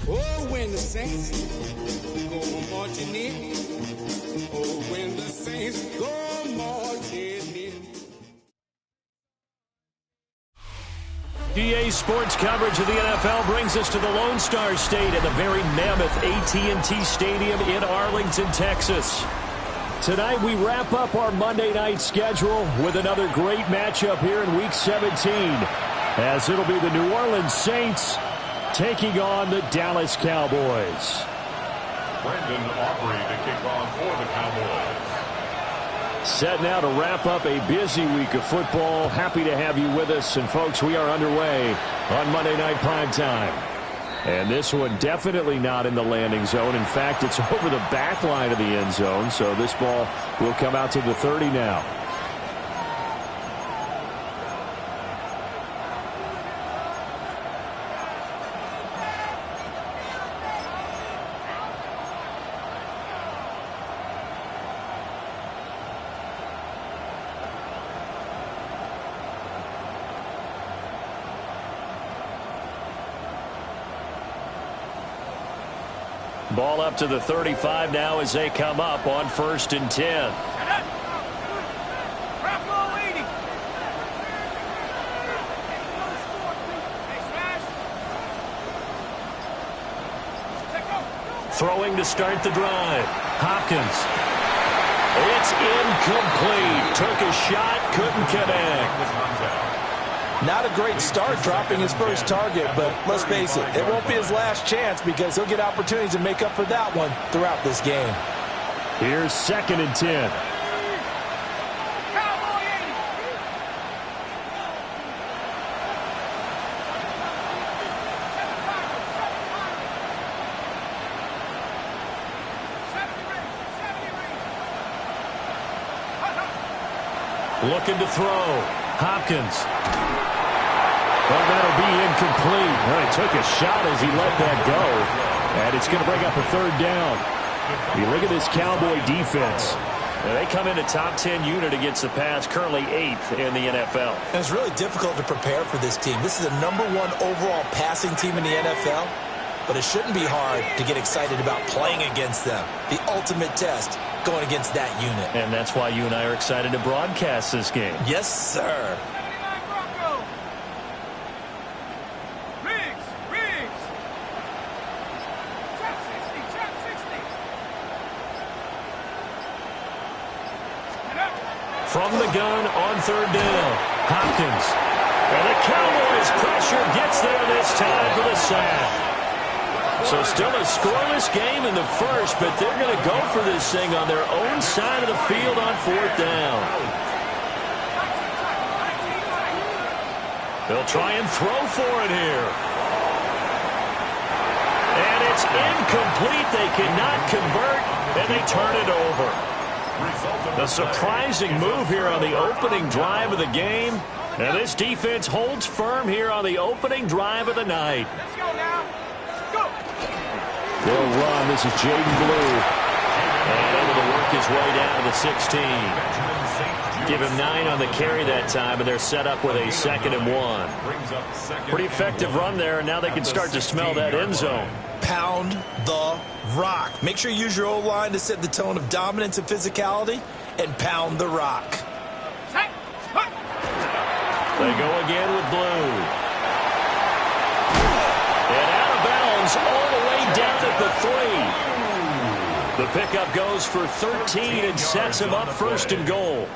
Oh, when the saints go marching in. Oh, when the saints go marching in. EA Sports coverage of the NFL brings us to the Lone Star State at the very mammoth AT&T Stadium in Arlington, Texas. Tonight we wrap up our Monday night schedule with another great matchup here in Week 17, as it'll be the New Orleans Saints taking on the Dallas Cowboys. Brandon Aubrey to kick off for the Cowboys. Set now to wrap up a busy week of football. Happy to have you with us. And, folks, we are underway on Monday Night Primetime. And this one definitely not in the landing zone. In fact, it's over the back line of the end zone. So this ball will come out to the 30 now. Ball up to the 35 now as they come up on 1st and 10. Throwing to start the drive. Hopkins. It's incomplete. Took a shot, couldn't connect. Not a great start dropping his first target, but let's face it, it won't be his last chance because he'll get opportunities to make up for that one throughout this game. Here's 2nd and 10. Looking to throw. Hopkins. Well, that'll be incomplete. Well, he took a shot as he let that go. And it's going to bring up a 3rd down. You look at this Cowboy defense. They come in a top 10 unit against the pass, currently 8th in the NFL. And it's really difficult to prepare for this team. This is the #1 overall passing team in the NFL. But it shouldn't be hard to get excited about playing against them. The ultimate test going against that unit. And that's why you and I are excited to broadcast this game. Yes, sir. From the gun on 3rd down, Hopkins. And the Cowboys pressure gets there this time for the sack. So still a scoreless game in the first, but they're going to go for this thing on their own side of the field on 4th down. They'll try and throw for it here. And it's incomplete. They cannot convert, and they turn it over. A surprising move here on the opening drive of the game. And this defense holds firm here on the opening drive of the night. Let's go now. Let's go. They'll run. This is Jaden Blue. And able to work his way down to the 16. Give him 9 on the carry that time, and they're set up with a 2nd and 1. Pretty effective run there, and now they can start to smell that end zone. Pound the rock. Make sure you use your O-line to set the tone of dominance and physicality, and pound the rock. They go again with Blue. And out of bounds all the way down at the 3. The pickup goes for 13 and sets him up 1st and goal.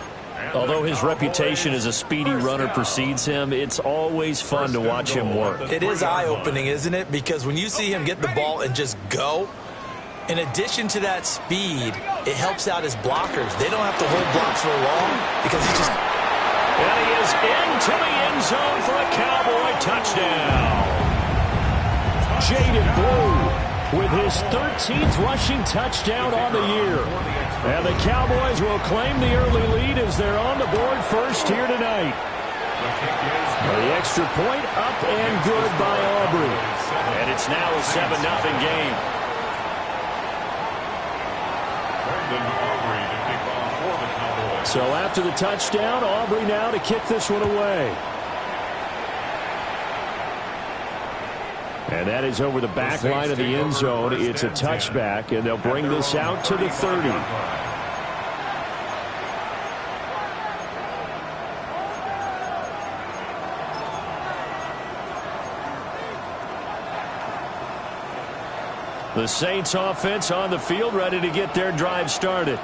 Although his reputation as a speedy runner precedes him, it's always fun to watch him work. It is eye-opening, isn't it? Because when you see him get the ball and just go, in addition to that speed, it helps out his blockers. They don't have to hold blocks for long because he just... And he is into the end zone for a Cowboy touchdown. Jaden Blue with his 13th rushing touchdown on the year. And the Cowboys will claim the early lead as they're on the board first here tonight. The extra point up and good by Aubrey. And it's now a 7-0 game. So after the touchdown, Aubrey now to kick this one away. And that is over the back line of the end zone. It's a touchback, and they'll bring this out to the 30. The Saints offense on the field, ready to get their drive started.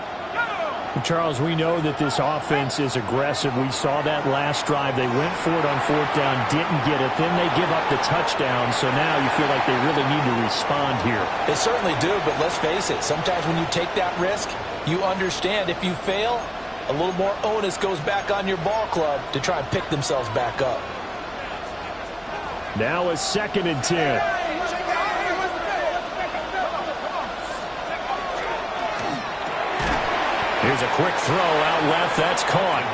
Charles, we know that this offense is aggressive. We saw that last drive. They went for it on 4th down, didn't get it. Then they give up the touchdown. So now you feel like they really need to respond here. They certainly do, but let's face it. Sometimes when you take that risk, you understand if you fail, a little more onus goes back on your ball club to try and pick themselves back up. Now a 2nd and 10. Here's a quick throw out left. That's caught.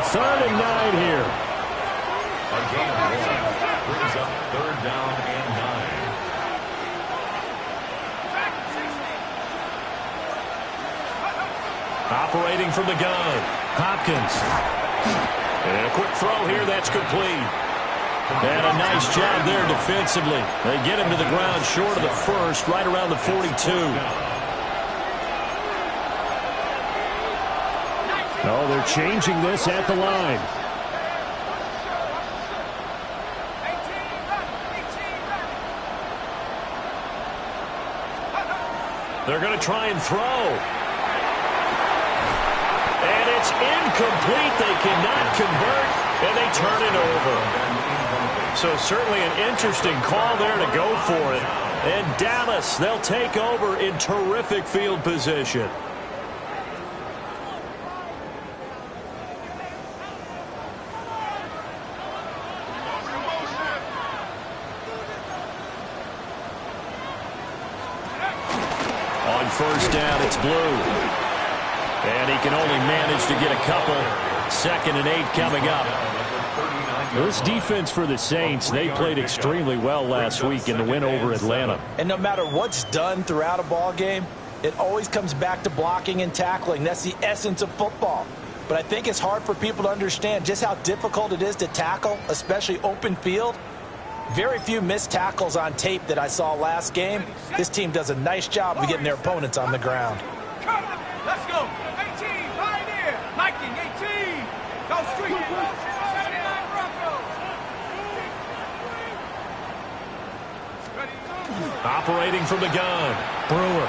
3rd and 9 here. A gain of 1 brings up 3rd down and 9. Operating from the gun. Hopkins. And a quick throw here. That's complete. And a nice job there defensively. They get him to the ground short of the 1st, right around the 42. Oh, they're changing this at the line. They're going to try and throw. And it's incomplete. They cannot convert, and they turn it over. So certainly an interesting call there to go for it. And Dallas, they'll take over in terrific field position. On 1st down, it's Blue. And he can only manage to get a couple. 2nd and 8 coming up. This defense for the Saints, they played extremely well last week in the win over Atlanta. And no matter what's done throughout a ball game, it always comes back to blocking and tackling. That's the essence of football. But I think it's hard for people to understand just how difficult it is to tackle, especially open field. Very few missed tackles on tape that I saw last game. This team does a nice job of getting their opponents on the ground. Let's go. 18, Pioneer. Liking 18. Go street. 79 Broncos. Operating from the gun. Brewer.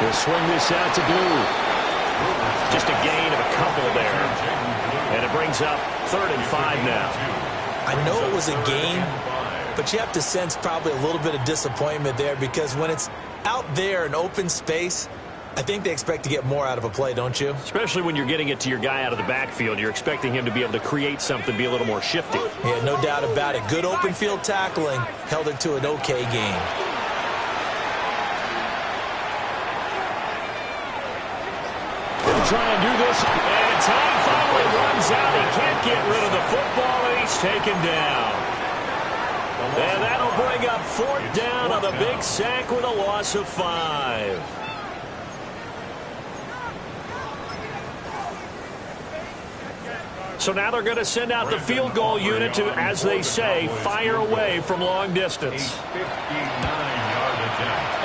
He'll swing this out to Blue. Just a gain of a couple there. And it brings up 3rd and 5 now. I know it was a game, but you have to sense probably a little bit of disappointment there because when it's out there in open space, I think they expect to get more out of a play, don't you? Especially when you're getting it to your guy out of the backfield. You're expecting him to be able to create something, be a little more shifty. Yeah, no doubt about it. Good open field tackling held it to an okay game. try and do this. And time finally runs out. He can't get rid of the football, and he's taken down. And that'll bring up 4th down on the big sack with a loss of 5. So now they're going to send out the field goal unit to, as they say, fire away from long distance.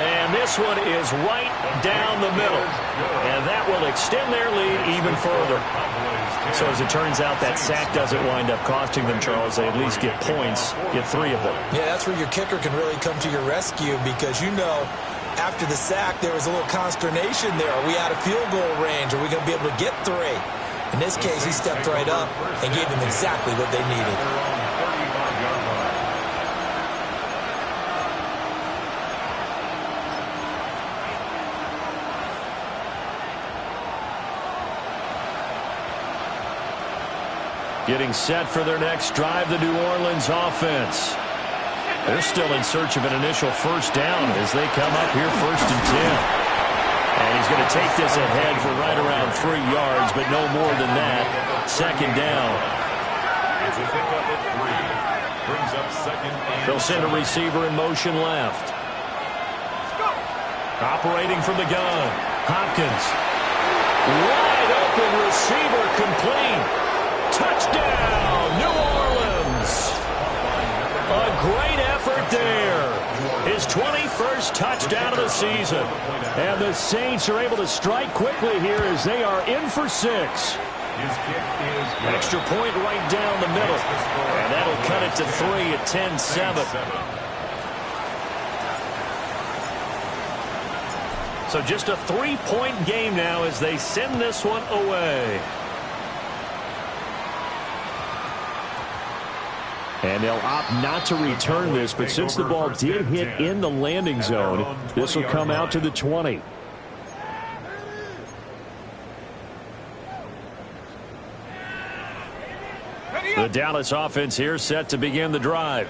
And this one is right down the middle. And that will extend their lead even further. So as it turns out, that sack doesn't wind up costing them, Charles. They at least get points, get 3 of them. Yeah, that's where your kicker can really come to your rescue because, you know, after the sack, there was a little consternation there. Are we out of field goal range? Are we going to be able to get 3? In this case, he stepped right up and gave them exactly what they needed. Getting set for their next drive, the New Orleans offense. They're still in search of an initial first down as they come up here 1st and 10. And he's going to take this ahead for right around 3 yards, but no more than that. 2nd down. It's a pickup at 3. Brings up 2nd and They'll send a receiver in motion left. Operating from the gun. Hopkins. Wide open receiver complete. Touchdown, New Orleans. A great effort there. His 21st touchdown of the season. And the Saints are able to strike quickly here as they are in for 6. Extra point right down the middle. And that'll cut it to 3 at 10-7. So just a 3-point game now as they send this one away. And they'll opt not to return this, but since the ball did hit in the landing zone, this will come out to the 20. The Dallas offense here set to begin the drive.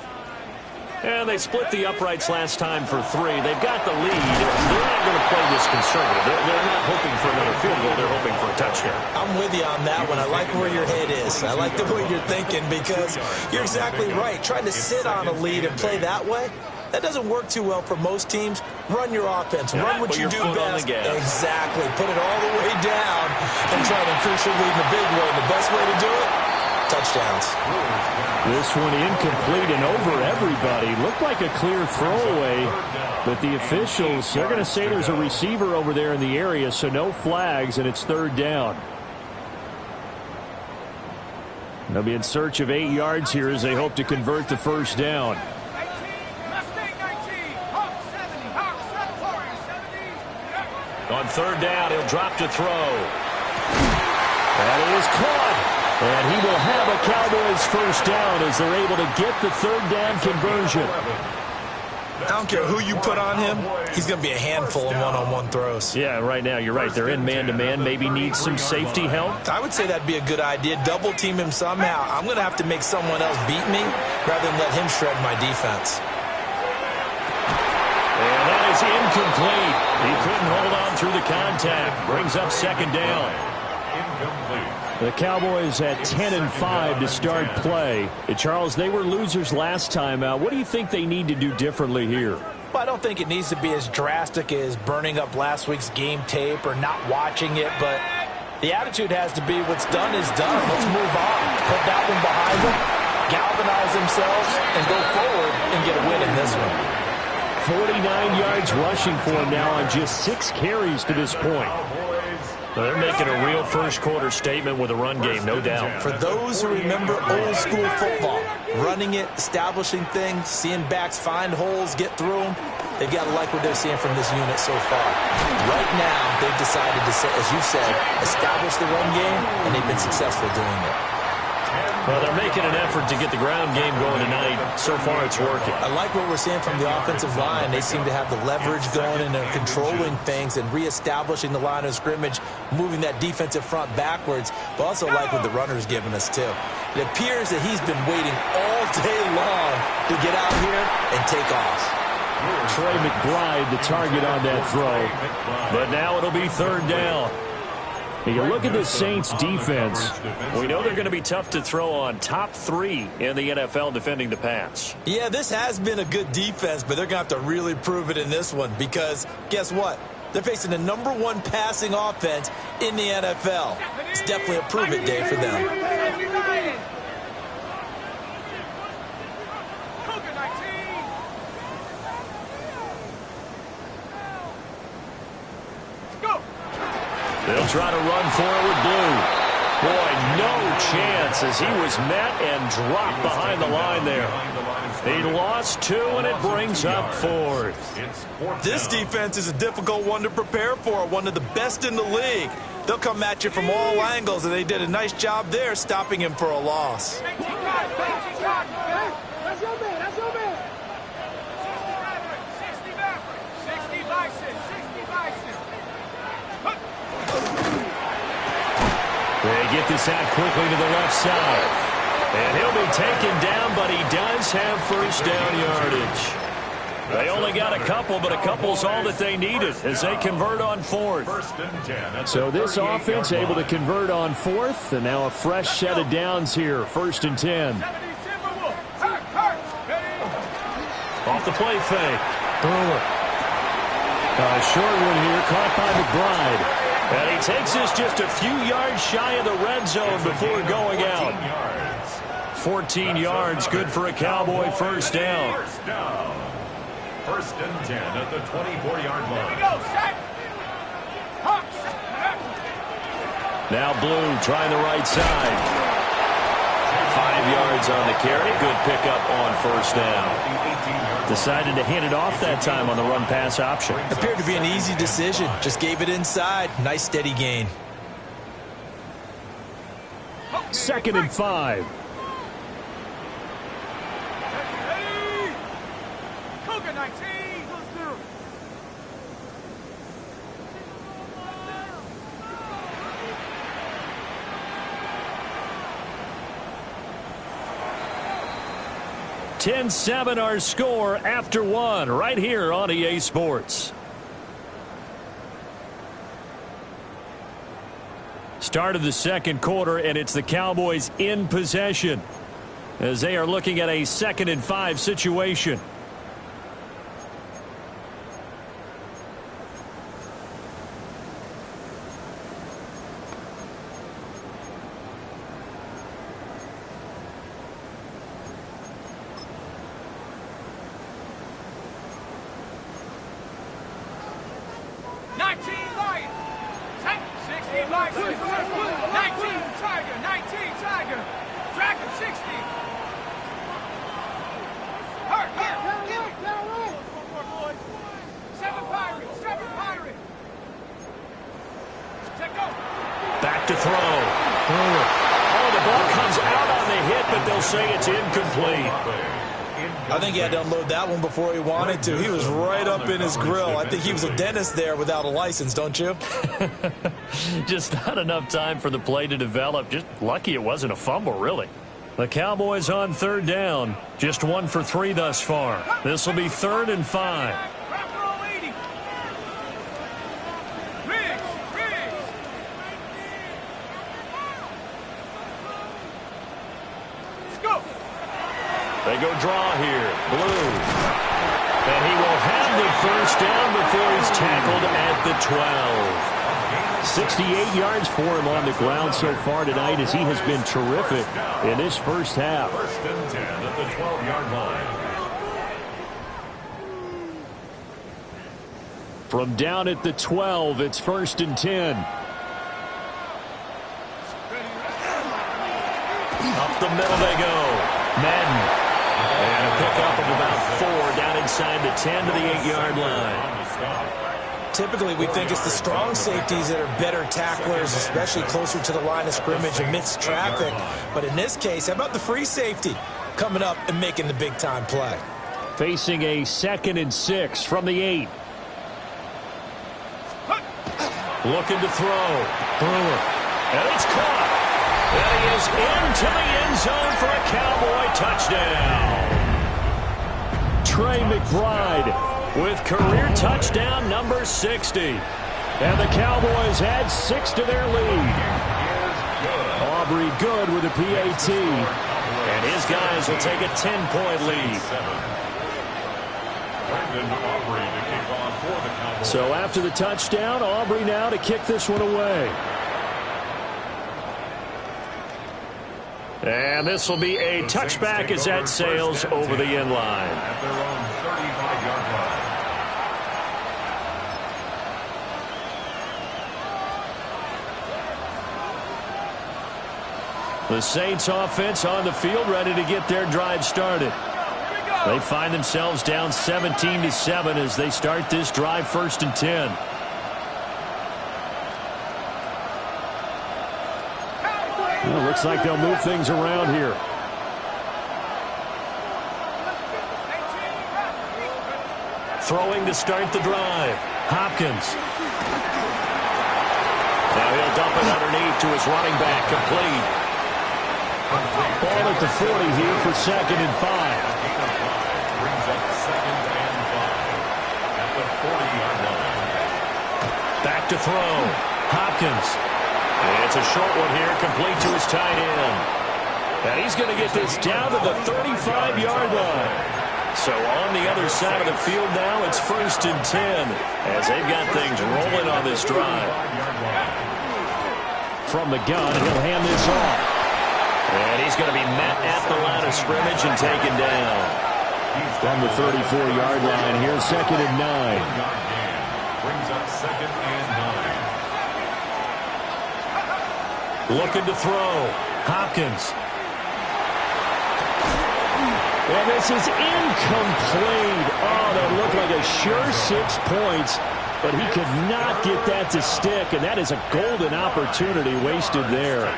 And they split the uprights last time for 3. They've got the lead. They're not going to play this conservative. They're not hoping for another field goal. They're hoping for a touchdown. I'm with you on that one. I like where your head is. I like the way you're thinking because you're exactly right. Trying to sit on a lead and play that way, that doesn't work too well for most teams. Run your offense. Run what you do best. Exactly. Put it all the way down and try to increase your lead in a big way. The best way to do it, touchdowns. This one incomplete and over everybody. Looked like a clear throwaway, but the officials, they're going to say there's a receiver over there in the area, so no flags, and it's 3rd down. They'll be in search of 8 yards here as they hope to convert the first down. On 3rd down, he'll drop to throw. That is caught. And he will have a Cowboys first down as they're able to get the 3rd down conversion. I don't care who you put on him. He's going to be a handful of one-on-one throws. Yeah, right now you're right. They're in man-to-man. Maybe need some safety help. I would say that'd be a good idea. Double team him somehow. I'm going to have to make someone else beat me rather than let him shred my defense. And that is incomplete. He couldn't hold on through the contact. Brings up 2nd down. incomplete. The Cowboys at 10-5 to start play. Charles, they were losers last time out. What do you think they need to do differently here? Well, I don't think it needs to be as drastic as burning up last week's game tape or not watching it, but the attitude has to be what's done is done. Let's move on. Put that one behind them, galvanize themselves, and go forward and get a win in this one. 49 yards rushing for him now on just 6 carries to this point. Well, they're making a real first-quarter statement with a run game, no doubt. For those who remember old-school football, running it, establishing things, seeing backs find holes, get through them, they've got to like what they're seeing from this unit so far. Right now, they've decided to, as you said, establish the run game, and they've been successful doing it. Well, they're making an effort to get the ground game going tonight. So far, it's working. I like what we're seeing from the offensive line. They seem to have the leverage going, and they're controlling things and reestablishing the line of scrimmage, moving that defensive front backwards, but also like what the runner's giving us, too. It appears that he's been waiting all day long to get out here and take off. Trey McBride, the target on that throw. But now it'll be 3rd down. You look at the Saints defense, we know they're going to be tough to throw on. Top 3 in the NFL defending the pass. Yeah, this has been a good defense, but they're going to have to really prove it in this one because guess what? They're facing the #1 passing offense in the NFL. It's definitely a prove-it day for them. They'll try to run forward blue. Boy, no chance as he was met and dropped behind the line there. He lost 2, and it brings up 4th. This defense is a difficult one to prepare for, one of the best in the league. They'll come at you from all angles, and they did a nice job there stopping him for a loss. They get this out quickly to the left side. And he'll be taken down, but he does have first down yardage. They only got a couple, but a couple's all that they needed as they convert on 4th. So this offense able to convert on 4th, and now a fresh set of downs here. 1st and 10. Off the play fake. Short one here, caught by McBride. And he takes this just a few yards shy of the red zone before going out. 14 yards, good for a Cowboy first down. 1st and 10 at the 24-yard line. Now Blue trying the right side. 5 yards on the carry. Good pickup on first down. Decided to hand it off that time on the run-pass option. Appeared to be an easy decision. Just gave it inside. Nice steady gain. 2nd and 5. Cougar 19. 10-7 our score after 1 right here on EA Sports. Start of the second quarter, and it's the Cowboys in possession as they are looking at a 2nd and 5 situation. Back to throw. Oh, the ball comes out on the hit, but they'll say it's incomplete. I think he had to unload that one before he wanted to. He was right up in his grill. I think he was a dentist there without a license, don't you? Just not enough time for the play to develop. Just lucky it wasn't a fumble, really. The Cowboys on 3rd down. Just 1 for 3 thus far. This will be 3rd and 5. They go draw here. Blue. And he will have the first down before he's tackled at the 12. 68 yards for him on the ground so far tonight as he has been terrific in this first half. 1st and 10 at the 12-yard line. From down at the 12, it's 1st and 10. Up the middle they go. Madden. And a pickup of about 4 down inside the 10 to the 8-yard line. Typically, we think it's the strong safeties that are better tacklers, especially closer to the line of scrimmage amidst traffic. But in this case, how about the free safety coming up and making the big-time play? Facing a 2nd and 6 from the 8. Looking to throw. And it's caught. And he is into the end zone for a Cowboy touchdown. Trey McBride with career touchdown number 60. And the Cowboys add 6 to their lead. Aubrey good with a PAT. And his guys will take a 10-point lead. So after the touchdown, Aubrey now to kick this one away. And this will be a touchback as that sails over the end line. At their own 35-yard line. The Saints offense on the field ready to get their drive started. They find themselves down 17-7 as they start this drive 1st and 10. Well, looks like they'll move things around here. Throwing to start the drive. Hopkins. Now he'll dump it underneath to his running back, complete. Ball at the 40 here for 2nd and 5. Brings up 2nd and 5 at the 40-yard line. Back to throw. Hopkins. It's a short one here, complete to his tight end. And he's going to get this down to the 35-yard line. So on the other side of the field now, it's 1st and 10 as they've got things rolling on this drive. From the gun, he'll hand this off. And he's going to be met at the line of scrimmage and taken down. From the 34-yard line, here's 2nd and 9. Brings up 2nd and 9. Looking to throw. Hopkins. And this is incomplete. Oh, that looked like a sure 6 points, but he could not get that to stick, and that is a golden opportunity wasted there.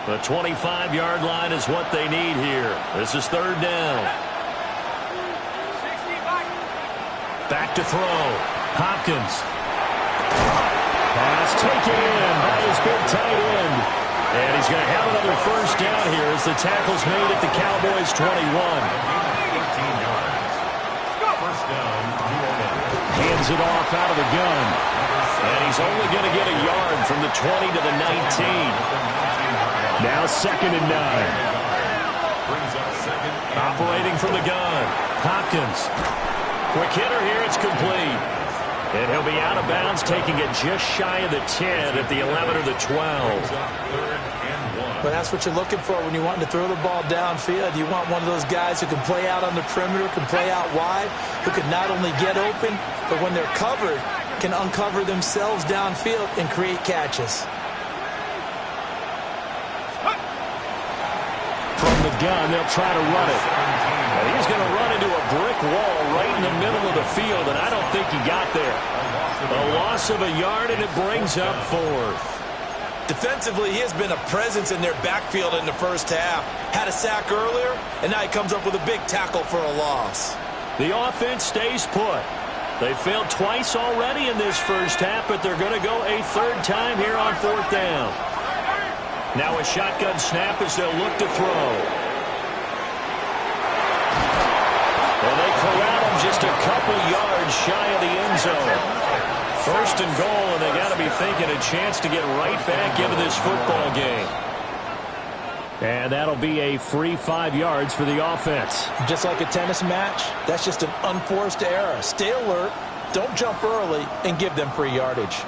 The 25-yard line is what they need here. This is 3rd down. Back to throw. Hopkins. Pass taken in by his big tight end. And he's going to have another 1st down here as the tackle's made at the Cowboys' 21. 18 yards. 1st down, New Orleans. Hands it off out of the gun. And he's only going to get a yard from the 20 to the 19. Now 2nd and 9. Brings up 2nd and operating from the gun. Hopkins. Quick hitter here. It's complete. And he'll be out of bounds, taking it just shy of the 10 at the 11 or the 12. 3rd and 1. But that's what you're looking for when you want to throw the ball downfield. You want one of those guys who can play out on the perimeter, can play out wide, who can not only get open, but when they're covered, can uncover themselves downfield and create catches. From the gun, they'll try to run it. And he's going to run into a brick wall right in the middle of the field, and I don't think he got there. A loss of a yard, and it brings up 4th. Defensively, he has been a presence in their backfield in the 1st half. Had a sack earlier, and now he comes up with a big tackle for a loss. The offense stays put. They failed twice already in this 1st half, but they're going to go a 3rd time here on 4th down. Now a shotgun snap as they'll look to throw. And they corral him just a couple yards shy of the end zone. 1st and goal, and they got to be thinking a chance to get right back into this football game. And that'll be a free 5 yards for the offense. Just like a tennis match, that's just an unforced error. Stay alert, don't jump early, and give them free yardage.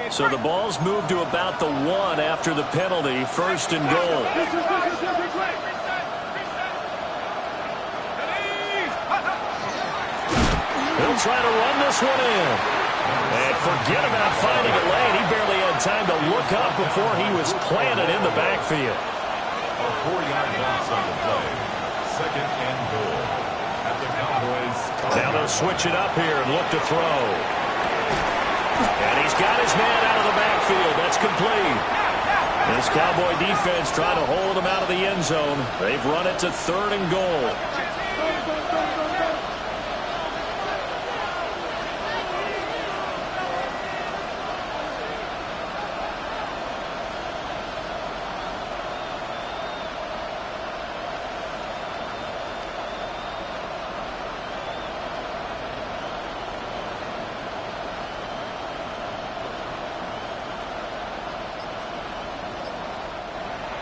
So the ball's moved to about the 1 after the penalty. 1st and goal. He'll try to run this one in. And forget about finding a lane. He barely had time to look up before he was planted in the backfield. A 4-yard loss on the play. 2nd and goal. At the Cowboys. Now they'll switch it up here and look to throw. And he's got his man out of the backfield. That's complete. This Cowboy defense trying to hold them out of the end zone. They've run it to 3rd and goal.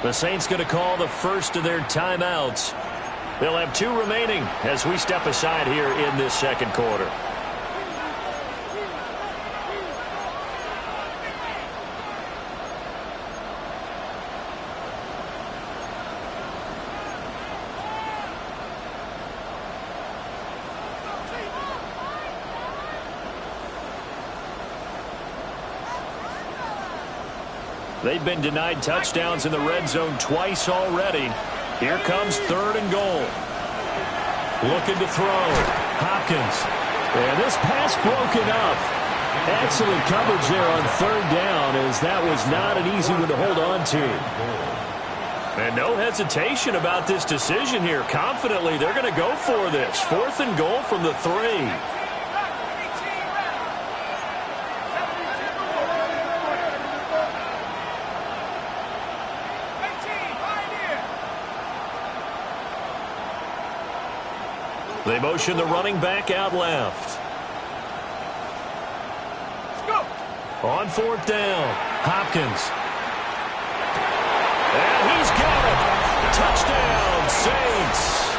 The Saints going to call the first of their timeouts. They'll have 2 remaining as we step aside here in this second quarter. They've been denied touchdowns in the red zone twice already. Here comes 3rd and goal. Looking to throw. Hopkins. And this pass broken up. Excellent coverage there on 3rd down, as that was not an easy one to hold on to. And no hesitation about this decision here. Confidently, they're going to go for this. 4th and goal from the 3. They motion the running back out left. On 4th down, Hopkins. And he's got it. Touchdown, Saints.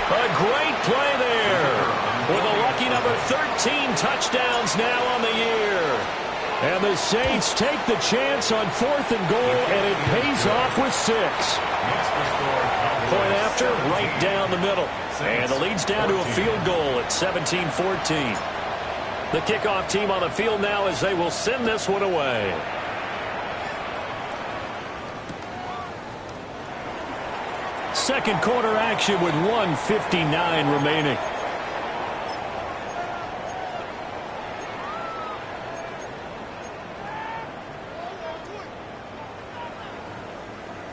A great play there. With a lucky number 13 touchdowns now on the year. And the Saints take the chance on 4th and goal, and it pays off with 6. Point after, right down the middle. And the lead's down to a field goal at 17-14. The kickoff team on the field now as they will send this one away. Second quarter action with 1:59 remaining.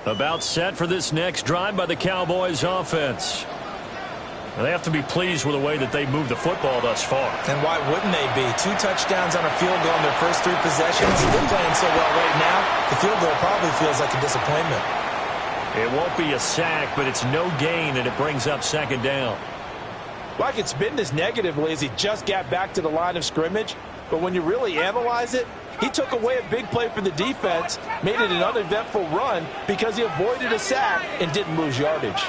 About set for this next drive by the Cowboys offense. They have to be pleased with the way that they moved the football thus far. And why wouldn't they be? 2 touchdowns on a field goal in their first 3 possessions. They're playing so well right now, the field goal probably feels like a disappointment. It won't be a sack, but it's no gain, and it brings up 2nd down. Like it's been this negatively as he just got back to the line of scrimmage, but when you really analyze it, he took away a big play for the defense, made it an uneventful run because he avoided a sack and didn't lose yardage.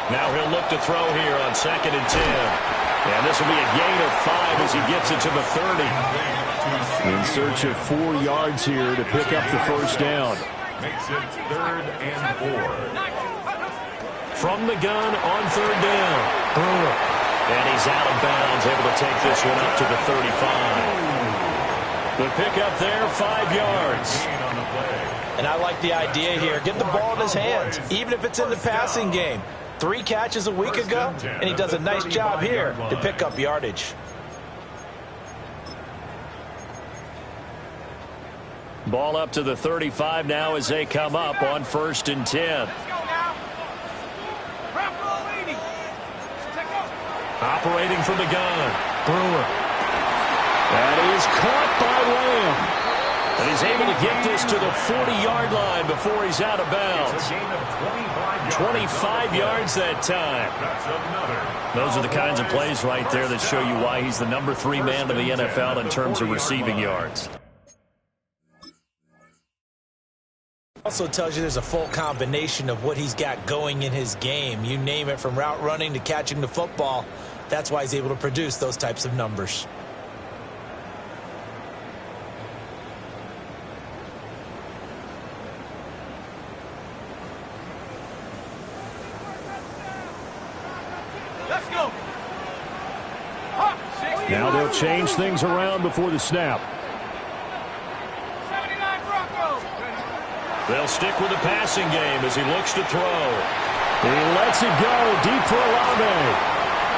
Now he'll look to throw here on 2nd and 10. And this will be a gain of 5 as he gets it to the 30. In search of 4 yards here to pick up the first down. Makes it 3rd and 4. From the gun on 3rd down. And he's out of bounds, able to take this one up to the 35. The pickup there, 5 yards. And I like the idea here. Get the ball in his hands, even if it's in the passing game. 3 catches a week ago, and he does a nice job here to pick up yardage. Ball up to the 35 now as they come up on 1st and 10. Operating from the gun. Brewer. That is caught by Lamb. And he's able to get this to the 40-yard line before he's out of bounds. 25 yards that time. Those are the kinds of plays right there that show you why he's the number 3 man in the NFL in terms of receiving yards. Also tells you there's a full combination of what he's got going in his game. You name it, from route running to catching the football. That's why he's able to produce those types of numbers. Let's go. Now they'll change things around before the snap. They'll stick with the passing game as he looks to throw. He lets it go deep for Olave.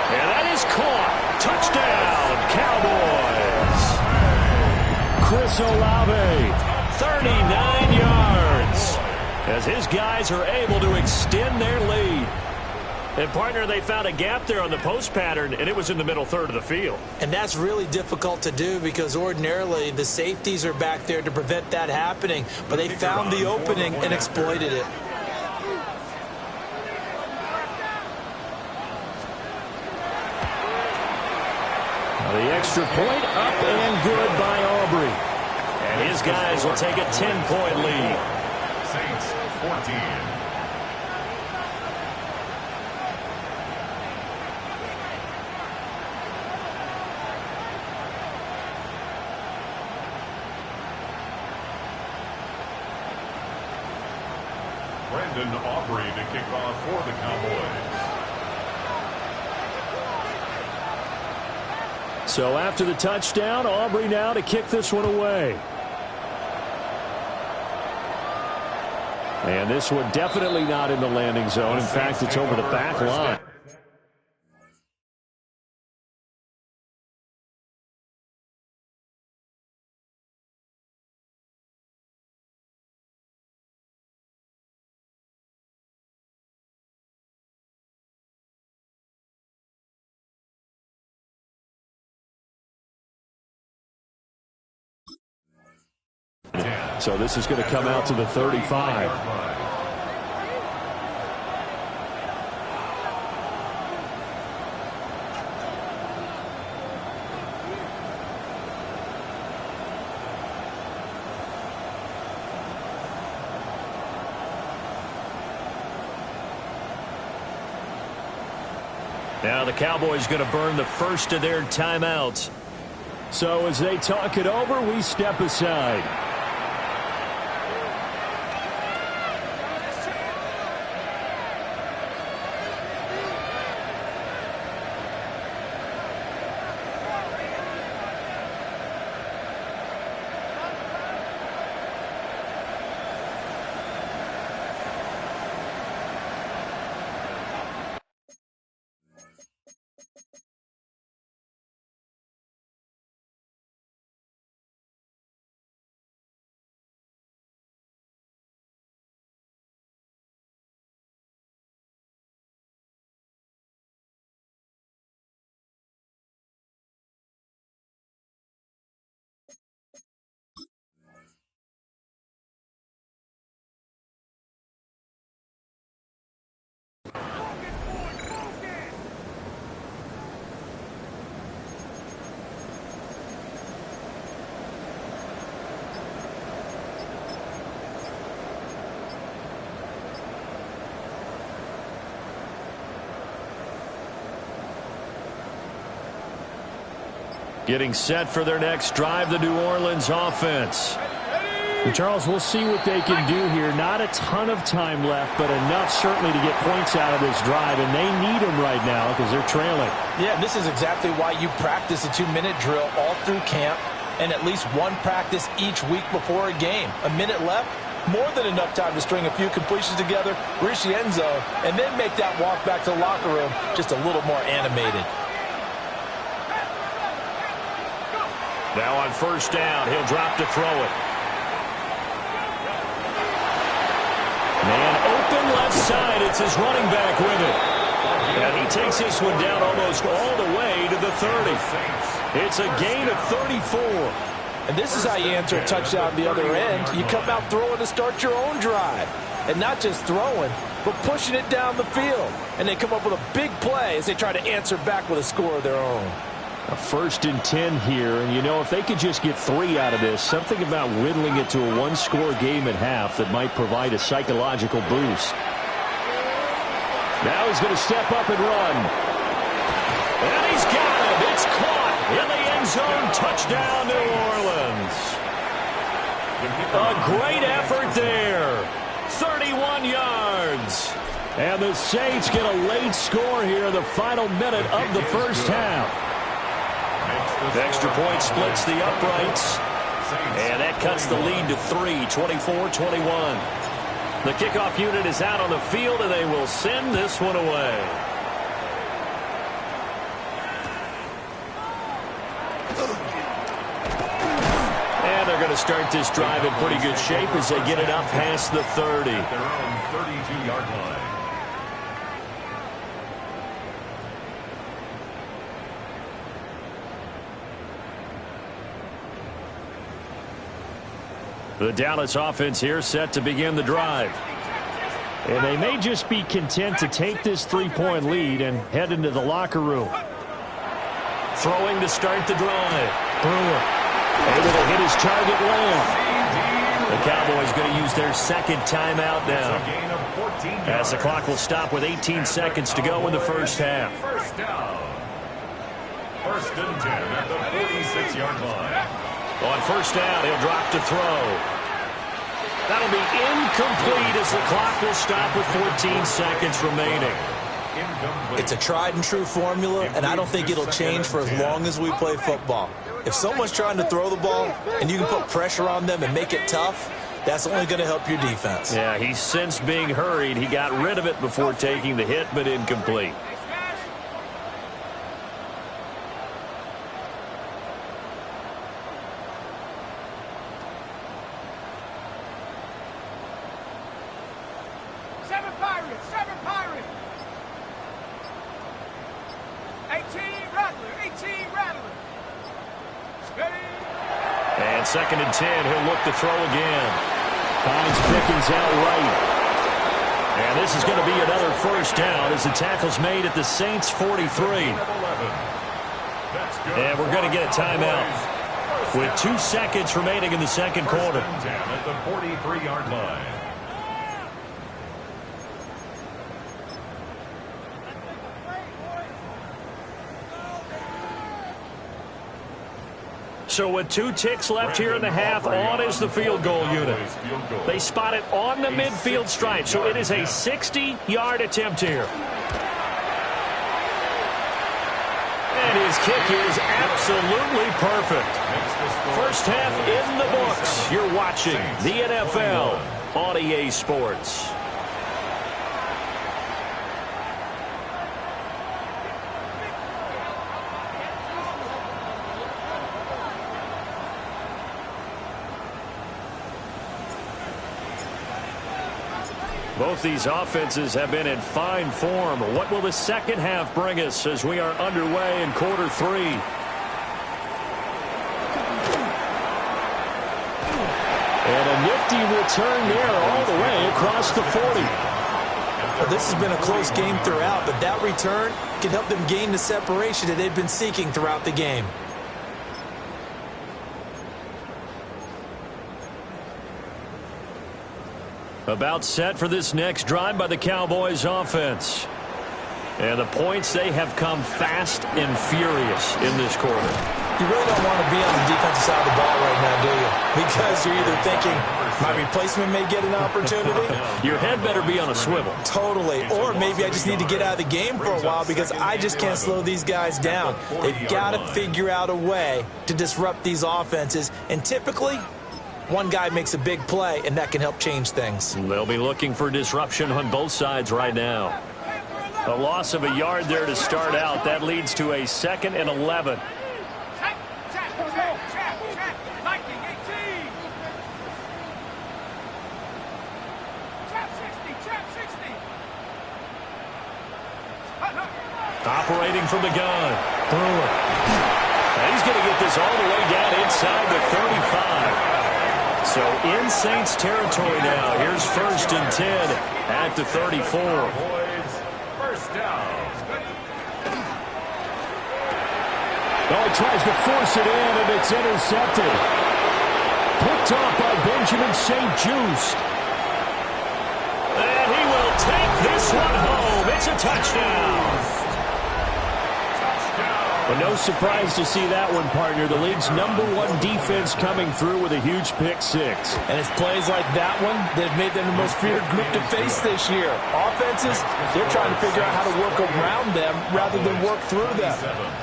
And that is caught. Touchdown, Cowboys. Chris Olave, 39 yards, as his guys are able to extend their lead. And, partner, they found a gap there on the post pattern, and it was in the middle third of the field. And that's really difficult to do because ordinarily the safeties are back there to prevent that happening. But they found the opening and exploited it. The extra point up and good by Aubrey. And his guys will take a 10-point lead. Saints 14. Brandon Aubrey to kick off for the Cowboys. So after the touchdown, Aubrey now to kick this one away. And this one definitely not in the landing zone. In fact, it's over the back line. So this is going to come out to the 35. Now the Cowboys going to burn the first of their timeouts. So as they talk it over, we step aside. Getting set for their next drive, the New Orleans offense. And Charles, we'll see what they can do here. Not a ton of time left, but enough certainly to get points out of this drive, and they need them right now because they're trailing. Yeah, this is exactly why you practice a 2-minute drill all through camp and at least one practice each week before a game. A minute left, more than enough time to string a few completions together, reach the end zone, and then make that walk back to the locker room just a little more animated. Now on first down, he'll drop to throw it. Man open left side. It's his running back with it. And he takes this one down almost all the way to the 30. It's a gain of 34. And this is how you answer a touchdown the other end. You come out throwing to start your own drive. And not just throwing, but pushing it down the field. And they come up with a big play as they try to answer back with a score of their own. A 1st and 10 here, and you know, if they could just get 3 out of this, something about whittling it to a 1-score game at half that might provide a psychological boost. Now he's going to step up and run. And he's got it. It's caught in the end zone. Touchdown, New Orleans. A great effort there. 31 yards. And the Saints get a late score here in the final minute of the first half. The extra point splits the uprights. And that cuts the lead to 3, 24-21. The kickoff unit is out on the field, and they will send this one away. And start this drive in pretty good shape as they get it up past the 30. At their own 32-yard line. The Dallas offense here set to begin the drive. And they may just be content to take this 3-point lead and head into the locker room. Throwing to start the drive. Brewer able to hit his target long. The Cowboys going to use their second timeout now, as the clock will stop with 18 seconds to go in the first half. First down. First and 10 at the 46-yard line. On first down, he'll drop to throw. That'll be incomplete as the clock will stop with 14 seconds remaining. It's a tried and true formula, and I don't think it'll change for as long as we play football. If someone's trying to throw the ball and you can put pressure on them and make it tough, that's only going to help your defense. Yeah, he sensed being hurried. He got rid of it before taking the hit, but incomplete. Seven Pirates. 18 Rattler. And second and 10, he'll look to throw again. Finds Pickens out right. And this is going to be another first down as the tackle's made at the Saints' 43. And we're going to get a timeout with 2 seconds remaining in the second quarter. First and 10 at the 43-yard line. So with 2 ticks left here in the half, on is the field goal unit. They spot it on the midfield stripe, so it is a 60-yard attempt here. And his kick is absolutely perfect. First half in the books. You're watching the NFL on EA Sports. Both these offenses have been in fine form. What will the second half bring us as we are underway in quarter 3? And a nifty return there all the way across the 40. Well, this has been a close game throughout, but that return can help them gain the separation that they've been seeking throughout the game. About set for this next drive by the Cowboys offense. And the points, they have come fast and furious in this quarter. You really don't want to be on the defensive side of the ball right now, do you? Because you're either thinking, my replacement may get an opportunity. Your head better be on a swivel. Totally. Or maybe I just need to get out of the game for a while because I just can't slow these guys down. They've got to figure out a way to disrupt these offenses. And typically, one guy makes a big play, and that can help change things. They'll be looking for disruption on both sides right now. A loss of a yard there to start out. That leads to a 2nd and 11. Operating from the gun. Brewer. And he's going to get this all the way down inside the 35. So in Saints territory now. Here's 1st and 10 at the 34. First down. Oh, he tries to force it in, and it's intercepted. Picked off by Benjamin St-Juste. And he will take this one home. It's a touchdown. But no surprise to see that one, partner. The league's #1 defense coming through with a huge pick 6. And it's plays like that one that have made them the most feared group to face this year. Offenses, they're trying to figure out how to work around them rather than work through them.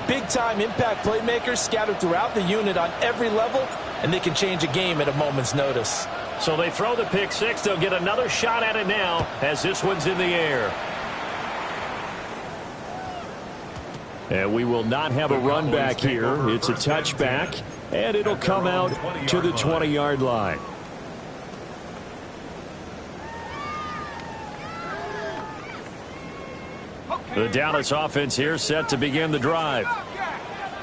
Big-time impact playmakers scattered throughout the unit on every level, and they can change a game at a moment's notice. So they throw the pick 6. They'll get another shot at it now as this one's in the air. And we will not have a run back here. It's a touchback. And it'll come out to the 20-yard line. The Dallas offense here set to begin the drive.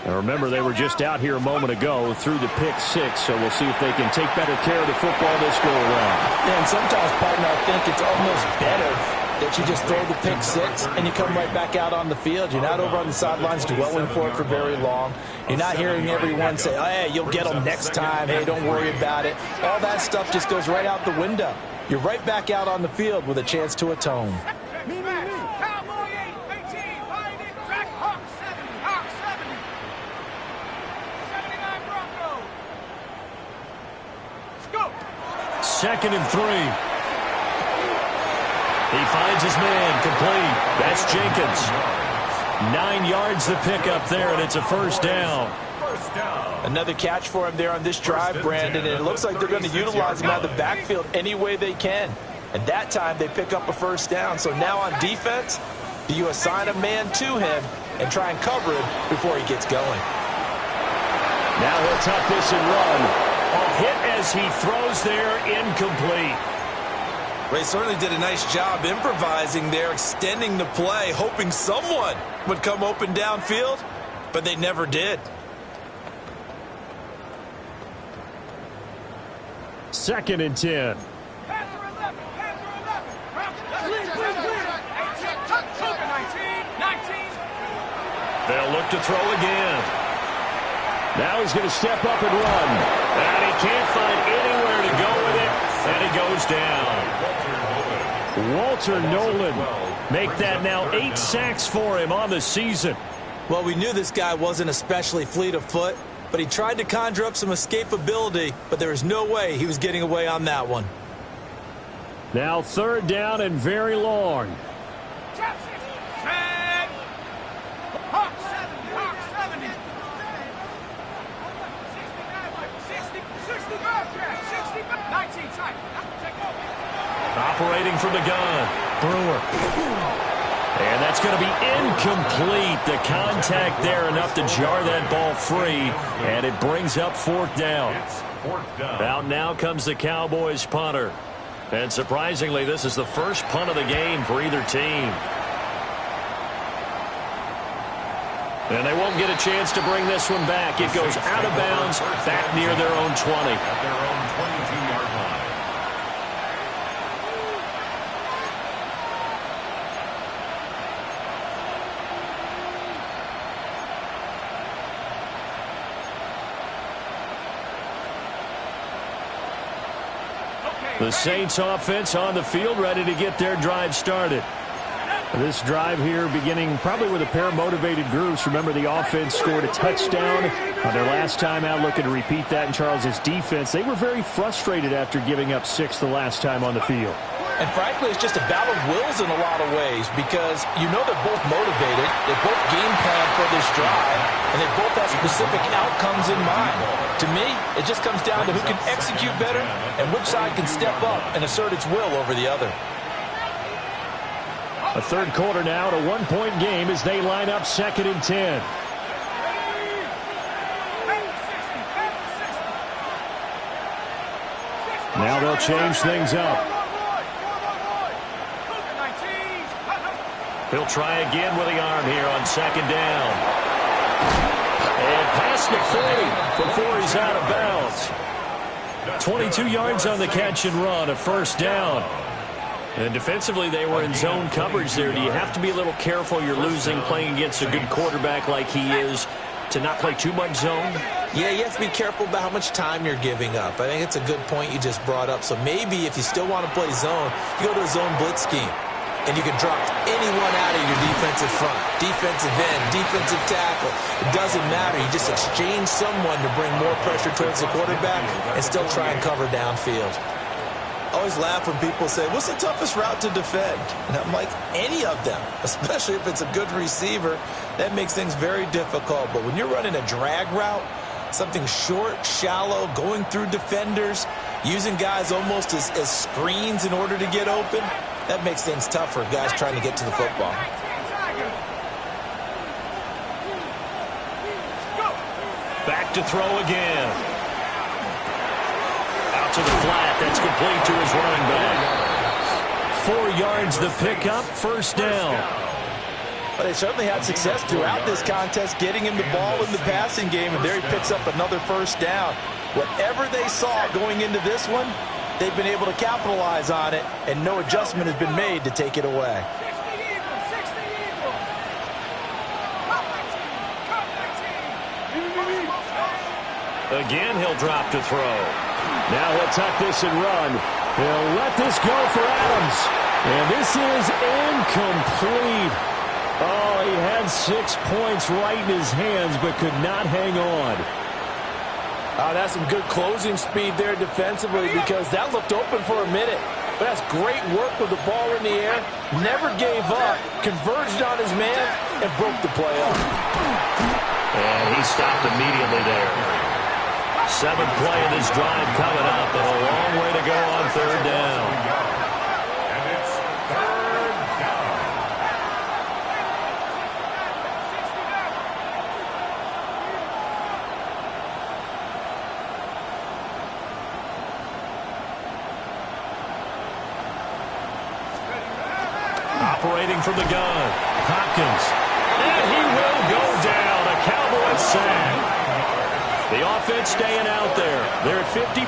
Now remember, they were just out here a moment ago through the pick six, so we'll see if they can take better care of the football this go around. Yeah, and sometimes, partner, I think it's almost better that you just throw the pick six and you come right back out on the field. You're not over on the sidelines dwelling for it for very long. You're not hearing everyone say, oh, hey, you'll get them next time. Hey, don't worry about it. All that stuff just goes right out the window. You're right back out on the field with a chance to atone. Second and 3. He finds his man, complete. That's Jenkins. 9 yards the pickup there, and it's a first down. Another catch for him there on this drive, Brandon, and it looks like they're going to utilize him out of the backfield any way they can. And that time they pick up a first down. So now on defense, do you assign a man to him and try and cover him before he gets going? Now he'll tuck this and run. A hit as he throws there, incomplete. Ray certainly did a nice job improvising there, extending the play, hoping someone would come open downfield, but they never did. Second and 10. They'll look to throw again. Now he's going to step up and run. And he can't find anywhere to go with it. And he goes down. Walter Nolan make that now 8 sacks for him on the season. Well, we knew this guy wasn't especially fleet of foot, but he tried to conjure up some escapability, but there was no way he was getting away on that one. Now third down and very long. Operating from the gun, Brewer. And that's going to be incomplete. The contact there enough to jar that ball free, and it brings up fourth down. Out now comes the Cowboys punter. And surprisingly, this is the first punt of the game for either team. And they won't get a chance to bring this one back. It goes out of bounds back near their own 20. At their own 22-yard line. The Saints offense on the field, ready to get their drive started. This drive here beginning probably with a pair of motivated groups. Remember, the offense scored a touchdown on their last time out, looking to repeat that in Charles's defense. They were very frustrated after giving up 6 the last time on the field. And frankly, it's just a battle of wills in a lot of ways because you know they're both motivated, they both game plan for this drive, and they both have specific outcomes in mind. To me, it just comes down to who can execute better and which side can step up and assert its will over the other. A third quarter now, a 1-point game as they line up second and 10. Now they'll change things up. He'll try again with the arm here on second down. And past the 40 before he's out of bounds. 22 yards on the catch and run, a first down. And defensively, they were in zone coverage there. Do you have to be a little careful? You're losing playing against a good quarterback like he is to not play too much zone? Yeah, you have to be careful about how much time you're giving up. I think it's a good point you just brought up. So maybe if you still want to play zone, you go to a zone blitz scheme. And you can drop anyone out of your defensive front, defensive end, defensive tackle. It doesn't matter. You just exchange someone to bring more pressure towards the quarterback and still try and cover downfield. I always laugh when people say, what's the toughest route to defend? And I'm like, any of them, especially if it's a good receiver. That makes things very difficult. But when you're running a drag route, something short, shallow, going through defenders, using guys almost as screens in order to get open, that makes things tough for guys trying to get to the football. Back back to throw again. Out to the flat. That's complete to his running back. 4 yards the pickup, first down. Well, they certainly had success throughout this contest getting him the ball in the passing game, and there he picks up another first down. Whatever they saw going into this one, they've been able to capitalize on it, and no adjustment has been made to take it away. Again, he'll drop to throw. Now he'll tuck this and run. He'll let this go for Adams. And this is incomplete. Oh, he had 6 points right in his hands, but could not hang on. That's some good closing speed there defensively, because that looked open for a minute. But that's great work with the ball in the air. Never gave up, converged on his man, and broke the play up. And he stopped immediately there. 7th play of this drive coming up, and a long way to go on 3rd down. And it's 3rd down. Operating from the gun, Hopkins. And he will go down. A Cowboys sack. The offense staying out there. They're at 50%,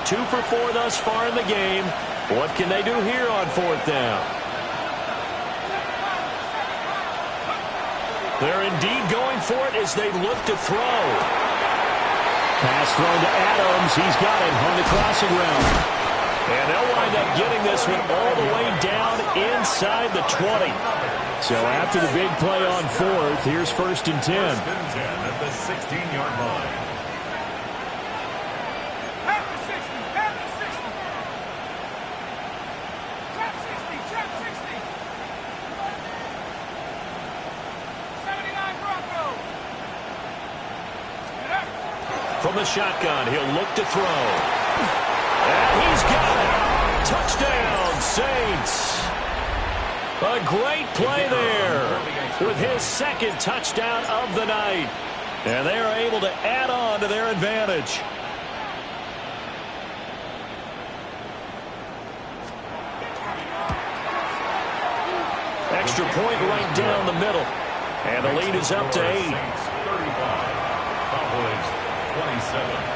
2 for 4 thus far in the game. What can they do here on 4th down? They're indeed going for it as they look to throw. Pass thrown to Adams. He's got it on the crossing route. And they'll wind up getting this one all the way down inside the 20. So after the big play on 4th, here's 1st and 10. 1st and 10 at the 16-yard line. From the shotgun, he'll look to throw. And he's got it. Touchdown, Saints. A great play there with his 2nd touchdown of the night. And they are able to add on to their advantage. Extra point right down the middle. And the lead is up to 8. 35. Cowboys 27.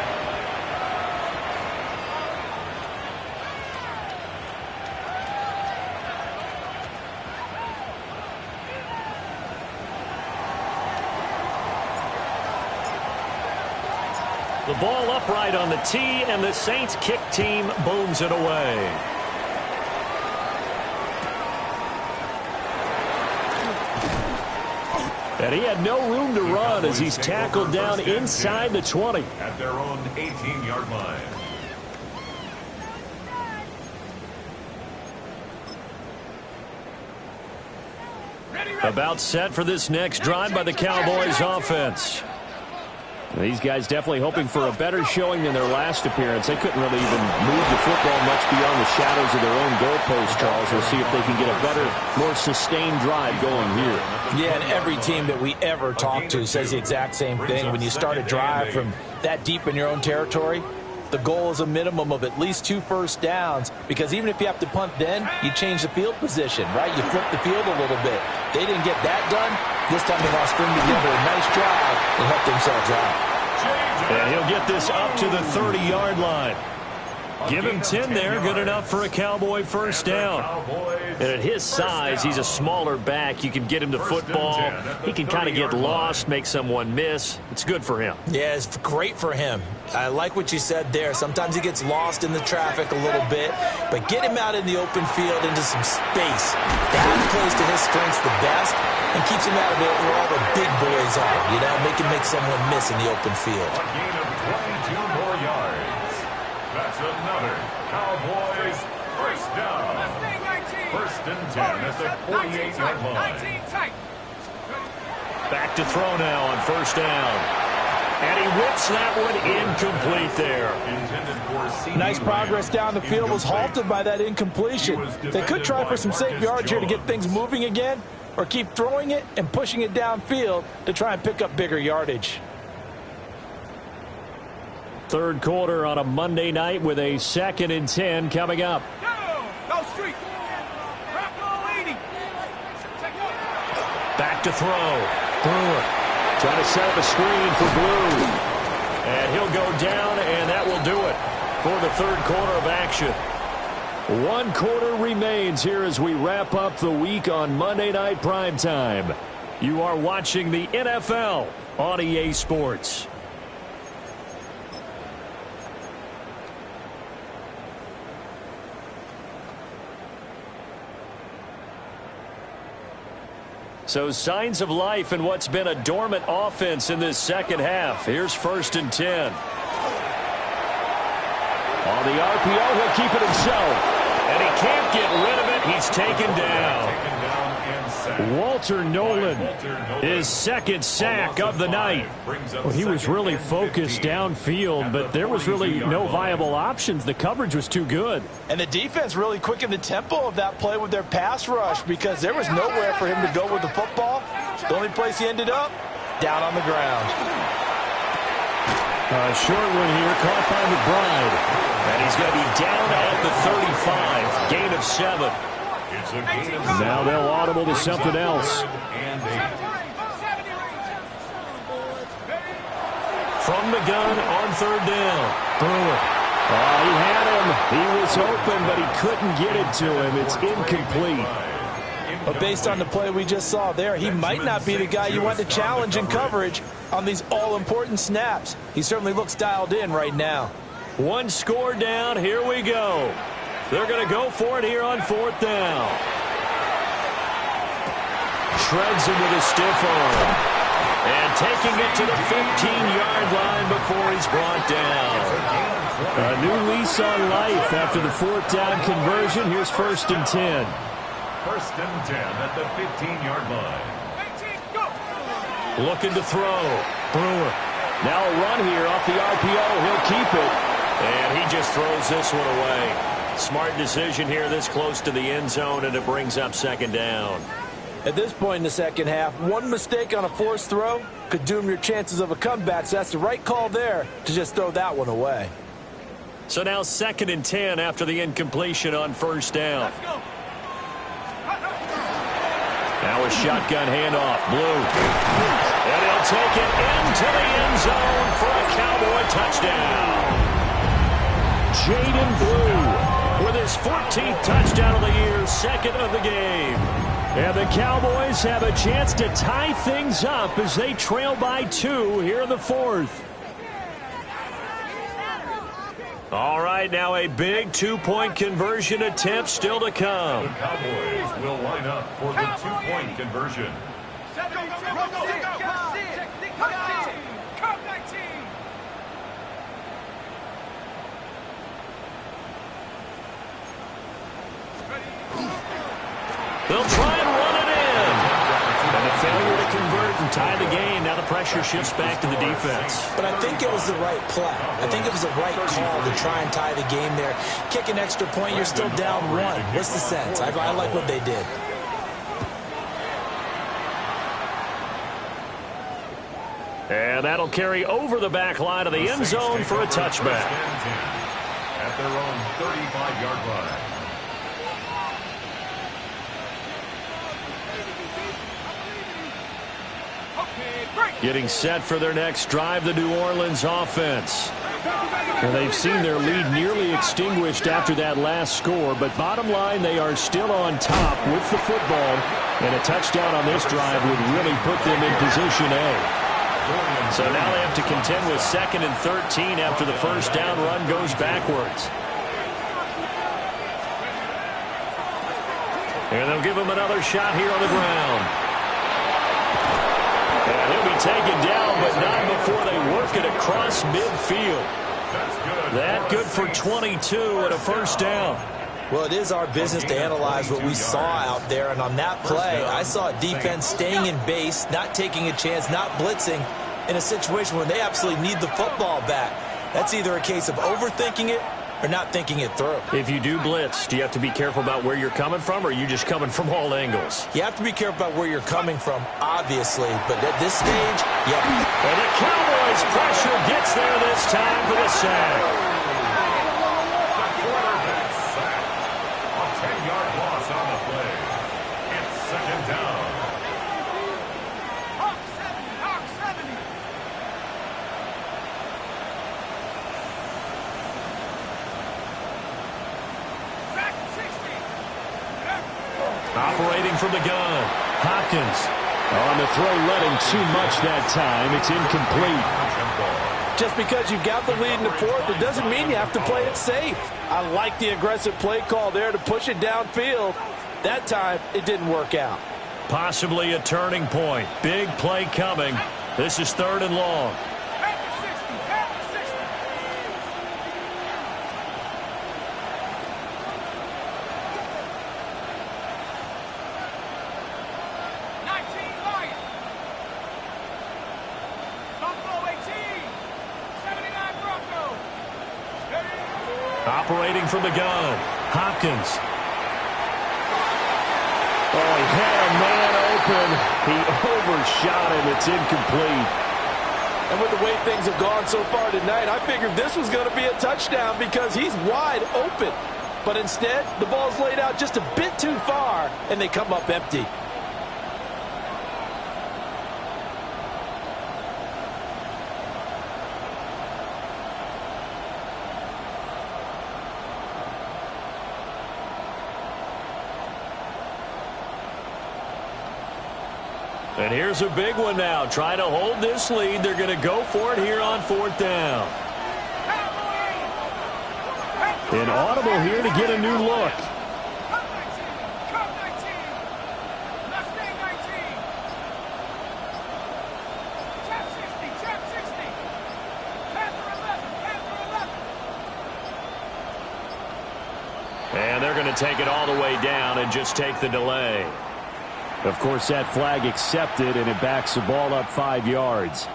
The ball upright on the tee, and the Saints kick team booms it away. And he had no room to run as he's tackled down inside the 20. At their own 18-yard line. About set for this next drive by the Cowboys offense. These guys definitely hoping for a better showing than their last appearance. They couldn't really even move the football much beyond the shadows of their own goalpost, Charles. We'll see if they can get a better, more sustained drive going here. Yeah, and every team that we ever talk to says the exact same thing. When you start a drive from that deep in your own territory, the goal is a minimum of at least 2 first downs, because even if you have to punt then, you change the field position, right? You flip the field a little bit. They didn't get that done. This time they want to string together a nice drive and help themselves out. And he'll get this up to the 30-yard line. Give him 10 there, good enough for a Cowboy first down. And at his size, he's a smaller back. You can get him the football. He can kind of get lost, make someone miss. It's good for him. Yeah, it's great for him. I like what you said there. Sometimes he gets lost in the traffic a little bit, but get him out in the open field into some space. That plays to his strengths the best and keeps him out of it where all the big boys are. You know, make someone miss in the open field. A gain of 22 more yards. That's another Cowboys first down. 1st and 10 at the 48-yard line. Back to throw now on first down. And he whips that one incomplete there. Nice progress down the field, was halted by that incompletion. They could try for some safe yards here to get things moving again, or keep throwing it and pushing it downfield to try and pick up bigger yardage. Third quarter on a Monday night with a 2nd and 10 coming up. Go street. Back to throw. Brewer trying to set up a screen for Blue. And he'll go down, and that will do it for the third quarter of action. 1 quarter remains here as we wrap up the week on Monday Night Primetime. You are watching the NFL on EA Sports. So signs of life in what's been a dormant offense in this second half. Here's 1st and 10. On the RPO, he'll keep it himself. And he can't get rid of it. He's taken down. Walter Nolan, his 2nd sack of the night. Well, he was really focused downfield, but there was really no viable options. The coverage was too good. And the defense really quickened the tempo of that play with their pass rush because there was nowhere for him to go with the football. The only place he ended up, down on the ground. A short one here, caught by McBride. And he's going to be down at the 35, gain of 7. Now they'll audible to something else. From the gun on 3rd down. Brewer. Oh, he had him. He was open, but he couldn't get it to him. It's incomplete. But based on the play we just saw there, he might not be the guy you want to challenge in coverage on these all-important snaps. He certainly looks dialed in right now. 1 score down. Here we go. They're going to go for it here on 4th down. Shreds him with a stiff arm. And taking it to the 15-yard line before he's brought down. A new lease on life after the 4th down conversion. Here's 1st and 10. 1st and 10 at the 15-yard line. Looking to throw. Brewer. Now a run here off the RPO. He'll keep it. And he just throws this one away. Smart decision here this close to the end zone, and it brings up 2nd down. At this point in the second half, one mistake on a forced throw could doom your chances of a comeback. So that's the right call there to just throw that one away. So now 2nd and 10 after the incompletion on 1st down. Now a shotgun handoff. Blue. And he'll take it into the end zone for a Cowboy touchdown. Jaden Blue with his 14th touchdown of the year, 2nd of the game. And the Cowboys have a chance to tie things up as they trail by 2 here in the 4th. All right, now a big 2-point conversion attempt still to come. The Cowboys will line up for the 2-point conversion. They'll try and run it in. And a failure to convert and tie the game. Now the pressure shifts back to the defense. But I think it was the right play. I think it was the right call to try and tie the game there. Kick an extra point, you're still down 1. What's the sense? I like what they did. And that'll carry over the back line of the end zone for a touchback. At their own 35-yard line. Getting set for their next drive, the New Orleans offense. And they've seen their lead nearly extinguished after that last score, but bottom line, they are still on top with the football, and a touchdown on this drive would really put them in position A. So now they have to contend with 2nd and 13 after the 1st down run goes backwards. And they'll give him another shot here on the ground. And he'll be taken down, but not before they work it across midfield. That good for 22 and a 1st down. Well, it is our business to analyze what we saw out there, and on that play, I saw a defense staying in base, not taking a chance, not blitzing in a situation where they absolutely need the football back. That's either a case of overthinking it or not thinking it through. If you do blitz, do you have to be careful about where you're coming from, or are you just coming from all angles? You have to be careful about where you're coming from, obviously, but at this stage, yep. And the Cowboys pressure gets there this time for the sack. The quarterback sacked. A 10-yard loss on the play. It's second down. Hawk 70. Back 60. Operating from the gun, Hopkins. On the throw, letting too much that time. It's incomplete. Just because you got the lead in the fourth, it doesn't mean you have to play it safe. I like the aggressive play call there to push it downfield. That time, it didn't work out. Possibly a turning point. Big play coming. This is 3rd and long. Back to 60. Back to 60. 19 Lions. Buffalo 18. 79 Broncos. Operating from the gun, Hopkins. Oh, he had a man open. He overshot him. It's incomplete. And with the way things have gone so far tonight, I figured this was going to be a touchdown because he's wide open. But instead, the ball's laid out just a bit too far, and they come up empty. And here's a big one now. Trying to hold this lead. They're going to go for it here on 4th down. Inaudible here to get a new look. Cup 19. Cup 19. Mustang 19. Chap 60. Chap 60. Panther 11. Panther 11. And they're going to take it all the way down and just take the delay. Of course, that flag accepted, and it backs the ball up 5 yards.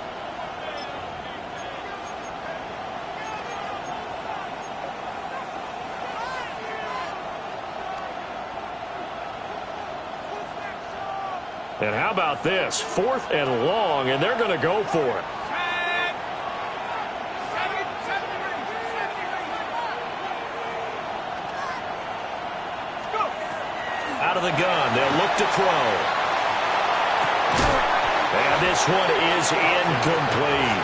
And how about this? 4th and long, and they're going to go for it. Out of the gun, they'll look to throw. And this one is incomplete.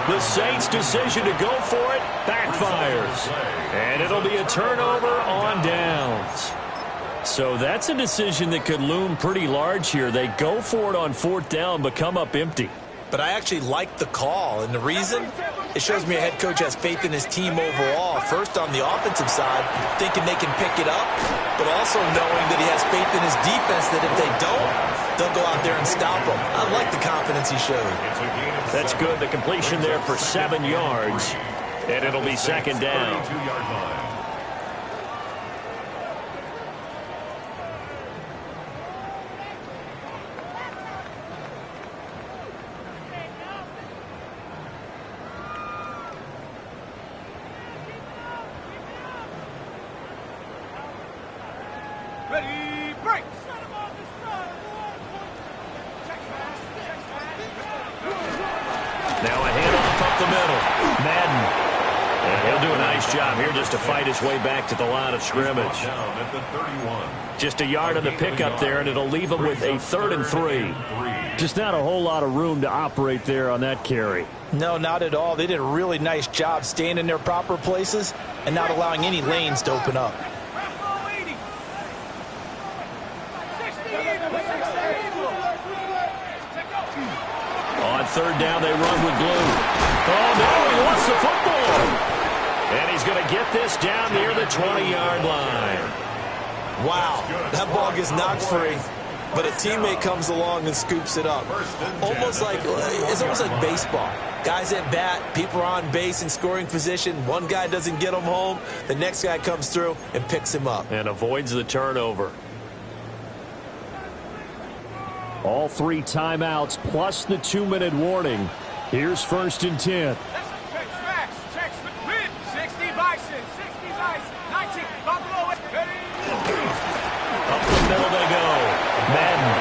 The Saints' decision to go for it backfires. And it'll be a turnover on downs. So that's a decision that could loom pretty large here. They go for it on 4th down, but come up empty. But I actually like the call, and the reason? It shows me a head coach has faith in his team overall. First on the offensive side, thinking they can pick it up, but also knowing that he has faith in his defense that if they don't, they'll go out there and stop them. I like the confidence he showed. That's good. The completion there for 7 yards, and it'll be 2nd down. Ready, break. Now a handoff up the middle. Madden. And he'll do a nice job here just to fight his way back to the line of scrimmage. Down at the 31. Just a yard on the pickup there, and it'll leave him with a 3rd and 3. Just not a whole lot of room to operate there on that carry. No, not at all. They did a really nice job staying in their proper places and not allowing any lanes to open up. Buffalo 80. 60. On 3rd down, they run with glue. Oh, no, he lost the football. And he's going to get this down near the 20-yard line. Wow, that ball gets knocked free, but a teammate comes along and scoops it up. It's almost like baseball. Guys at bat, people are on base in scoring position. One guy doesn't get him home. The next guy comes through and picks him up. And avoids the turnover. All 3 timeouts plus the 2-minute warning. Here's 1st and 10. Check smash. Check mid. 60 by 60. Up the middle they go. Madden.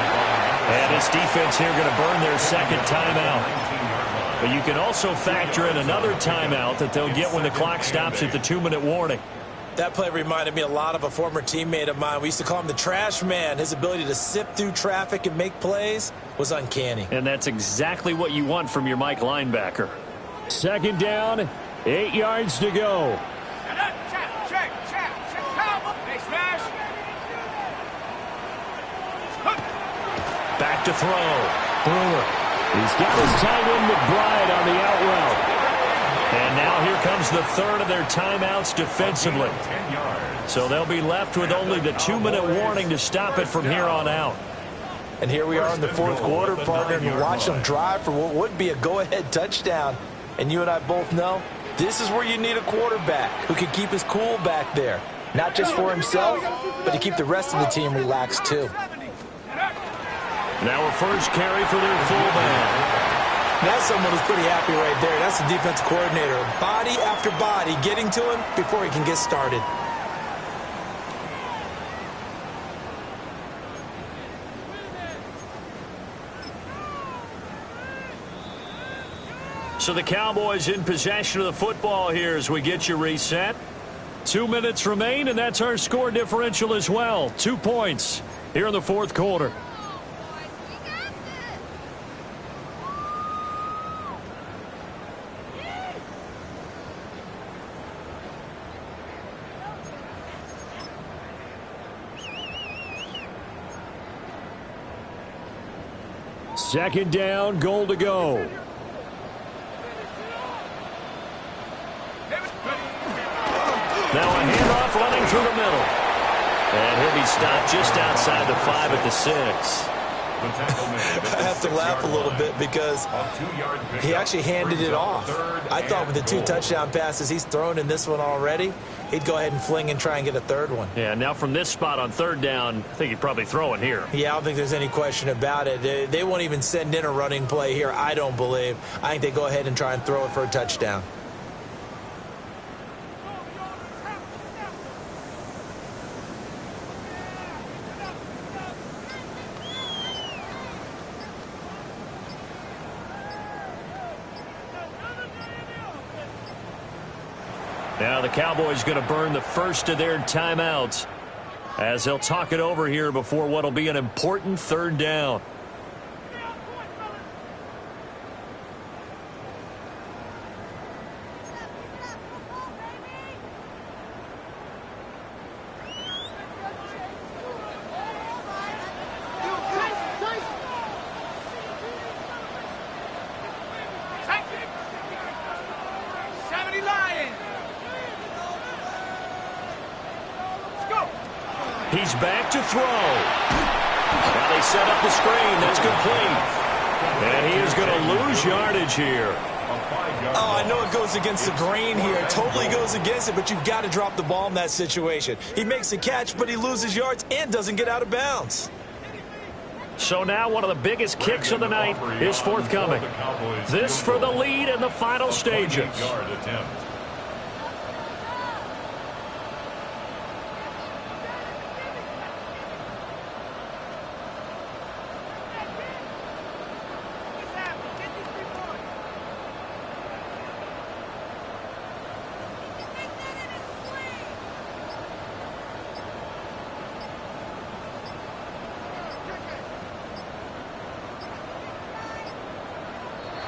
And his defense here going to burn their second timeout. But you can also factor in another timeout that they'll get when the clock stops at the 2-minute warning. That play reminded me a lot of a former teammate of mine. We used to call him the trash man. His ability to sift through traffic and make plays was uncanny. And that's exactly what you want from your Mike linebacker. Second down, 8 yards to go. Back to throw. Brewer. He's got his tight end McBride on the out route. And now here comes the third of their timeouts defensively. So they'll be left with only the 2-minute warning to stop it from here on out. And here we are in the fourth quarter, partner, and watch them drive for what would be a go-ahead touchdown. And you and I both know this is where you need a quarterback who can keep his cool back there. Not just for himself, but to keep the rest of the team relaxed too. Now a first carry for their fullback. That's someone who's pretty happy right there. That's the defense coordinator. Body after body getting to him before he can get started. So the Cowboys in possession of the football here as we get you reset. 2 minutes remain, and that's our score differential as well. 2 points here in the fourth quarter. Second down, goal to go. Now a handoff running through the middle. And he'll be stopped just outside the 5 at the 6. I have to laugh a little bit because he actually handed it off. I thought with the 2 touchdown passes he's thrown in this one already, he'd go ahead and fling and try and get a third one. Yeah, now from this spot on third down, I think he'd probably throw it here. Yeah, I don't think there's any question about it. They won't even send in a running play here, I don't believe. I think they go ahead and try and throw it for a touchdown. Now the Cowboys going to burn the first of their timeouts as they'll talk it over here before what will be an important third down. He's back to throw. Now they set up the screen. That's complete. And he is going to lose yardage here. Oh, I know it goes against the grain here. It totally goes against it, but you've got to drop the ball in that situation. He makes a catch, but he loses yards and doesn't get out of bounds. So now one of the biggest kicks of the night is forthcoming. This for the lead in the final stages.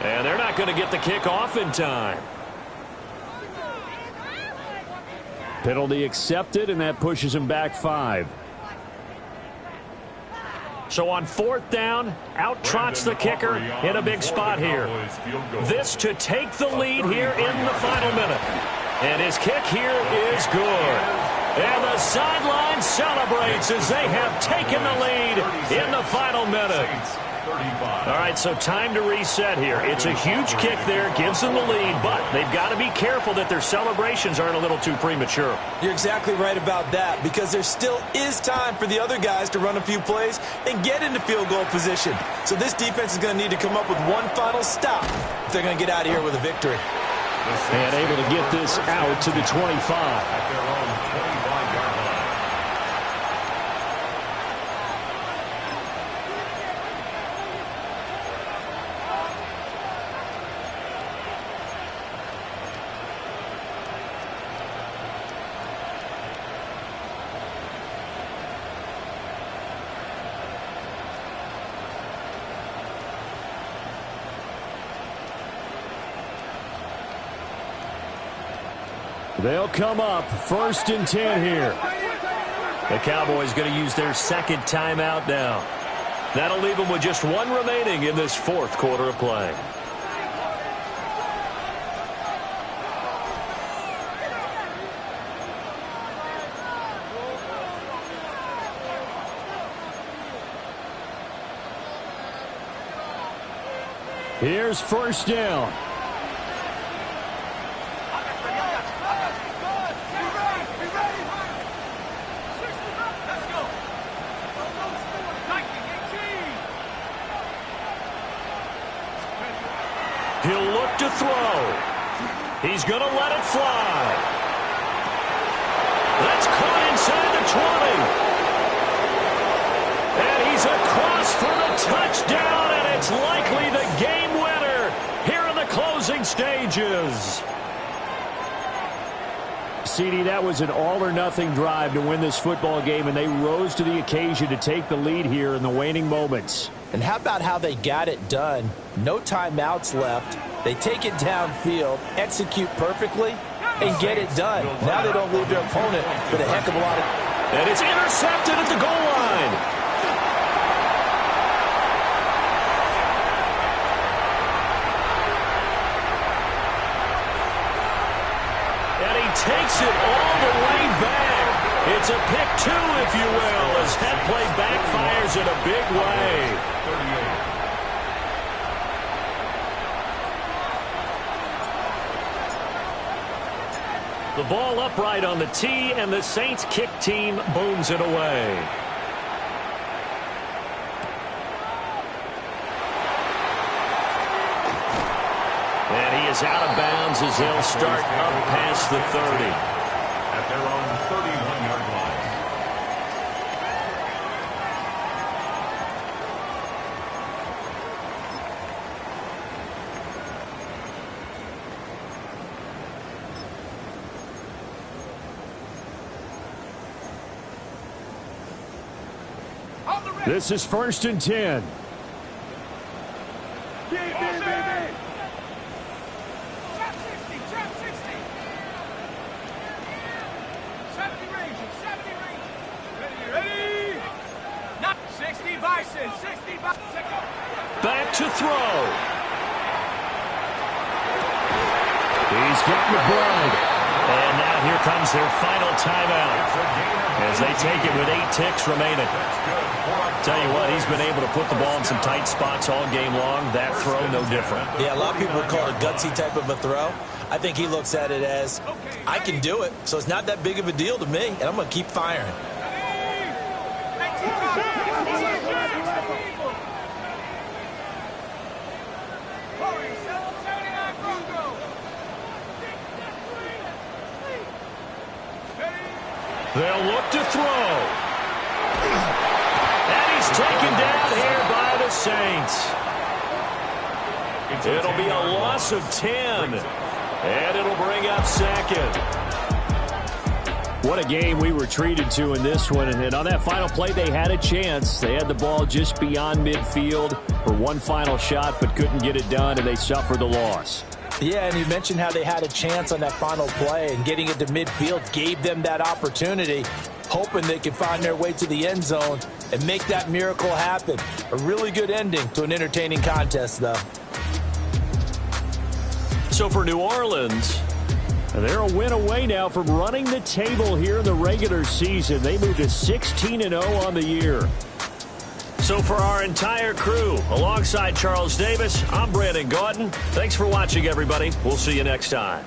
And they're not going to get the kick off in time. Penalty accepted, and that pushes him back 5. So on fourth down, out trots the kicker in a big spot here. This to take the lead here in the final minute. And his kick here is good. And the sideline celebrates as they have taken the lead in the final minute. All right, so time to reset here. It's a huge kick there, gives them the lead, but they've got to be careful that their celebrations aren't a little too premature. You're exactly right about that, because there still is time for the other guys to run a few plays and get into field goal position. So this defense is going to need to come up with one final stop if they're going to get out of here with a victory. And able to get this out to the 25. At their own 25-yard line. They'll come up 1st and 10 here. The Cowboys going to use their second timeout now. That'll leave them with just one remaining in this 4th quarter of play. Here's 1st down. He'll look to throw. He's going to let it fly. That's caught inside the 20. And he's across for the touchdown, and it's likely the game winner here in the closing stages. CD, that was an all-or-nothing drive to win this football game, and they rose to the occasion to take the lead here in the waning moments. And how about how they got it done? No timeouts left. They take it downfield, execute perfectly, and get it done. Now they don't leave their opponent with a heck of a lot of... And it's intercepted at the goal line. And he takes it all the way back. It's a pick 2, if you will, as that play backfires in a big way. 38. The ball upright on the tee, and the Saints kick team booms it away. And he is out of bounds as they'll start up past the 30. At their own 31-yard line. This is 1st and 10. Back to throw. He's getting the bread. And now here comes their final timeout as they take it with 8 ticks remaining. Tell you what, he's been able to put the ball in some tight spots all game long. That throw, no different. Yeah, a lot of people would call it a gutsy type of a throw. I think he looks at it as, I can do it, so it's not that big of a deal to me, and I'm going to keep firing. They'll look to throw. And he's taken down here by the Saints. It'll be a loss of 10. And it'll bring up 2nd. What a game we were treated to in this one. And on that final play, they had a chance. They had the ball just beyond midfield for one final shot, but couldn't get it done, and they suffered the loss. Yeah, and you mentioned how they had a chance on that final play, and getting it to midfield gave them that opportunity, hoping they could find their way to the end zone and make that miracle happen. A really good ending to an entertaining contest, though. So for New Orleans, they're a win away now from running the table here in the regular season. They moved to 16-0 on the year. So for our entire crew, alongside Charles Davis, I'm Brandon Gaudin. Thanks for watching, everybody. We'll see you next time.